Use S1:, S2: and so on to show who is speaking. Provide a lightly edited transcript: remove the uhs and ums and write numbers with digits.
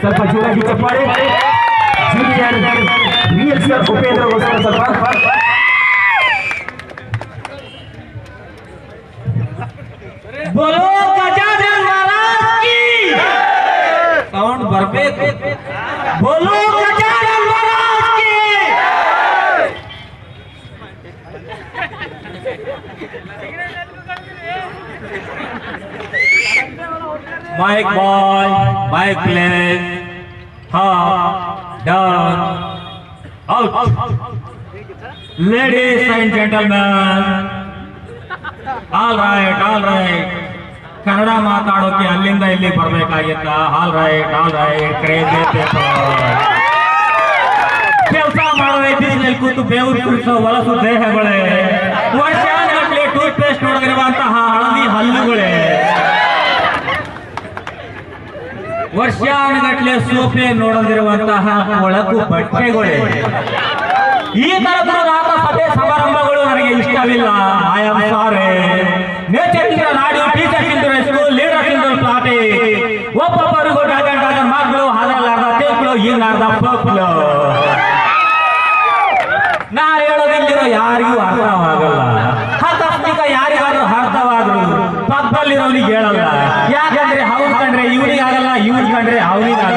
S1: ಸ್ವಲ್ಪ ಜೋರಾಗಿ ಚಪ್ಪಾಳೆ. ಉಪೇಂದ್ರಗೋಸ್ಕರ ಸ್ವಲ್ಪ
S2: बोलो गजानन महाराज की साउंड बरಬೇಕು. बोलो गजानन महाराज की. Mic boy, mic place, down, out. Ladies and gentlemen, all right Kannada ಮಾತಾಡೋಕೆ ಅಲ್ಲಿಂದ ಇಲ್ಲಿ ಬರ್ಬೇಕಾಗಿತ್ತ. ಆಲ್ ರೈಟ್ ಕ್ರೇಜಿ ಕೆಲಸ ಮಾಡೋದೇ ಬಿಸಿಲಲ್ಲಿ ಕೂತು ಬೇವು ಸುರಿಸೋ ಒಳಸು ದೇಹಗಳೇ, ವರ್ಷಾನುಗಟ್ಟಲೆ ಟೂತ್ ಪೇಸ್ಟ್ ನೋಡಿರುವಂತಹ ಹಳದಿ ಹಲ್ಲುಗಳೇ, ವರ್ಷಾನುಗಟ್ಟಲೆ ಸೋಪೆ ನೋಡದಿರುವಂತಹ ಒಳಕು ಬಟ್ಟೆಗಳೇ, ಈ ತರಹದ ಸಭೆ ಸಮಾರಂಭಗಳು ನನಗೆ ಇಷ್ಟವಿಲ್ಲ. I am sorry. ನೇಚರ್ ಇಂದ ನಾಡಿ, ಟೀಚರ್ಸ್ ಇಂದ ಸ್ಕೂಲ್, ಲೀಡರ್ಸ್ ಇಂದ ಪ್ಲಾಟಿ, ಒಬ್ಬೊಬ್ಬರಿಗೂ ಡಜನ್ ಮಕ್ಕಳು, ಹದಲಾರ್ದ ತೇಗಳು, ಹಿಂಗಾರ್ದ ಪೋಪ್ಲು. ನಾ ಹೇಳೋದಿಲ್ಲಿರೋ ಯಾರಿಗೂ ಅರ್ಥವಾಗಲ್ಲ. ಹತಾತ್ಮಿಕ ಯಾರಿಗಾದ್ರೂ ಅರ್ಥವಾದ್ರು ಪಕ್ಕದಲ್ಲಿರೋನಿಗೆ ಹೇಳಲ್ಲ. ಯಾಕಂದ್ರೆ ಅವ್ರು ಕಂಡ್ರೆ ಇವ್ರಿಗಾಗಲ್ಲ, ಇವ್ರು ಕಂಡ್ರೆ ಅವನಿಗಾಗಲ್ಲ.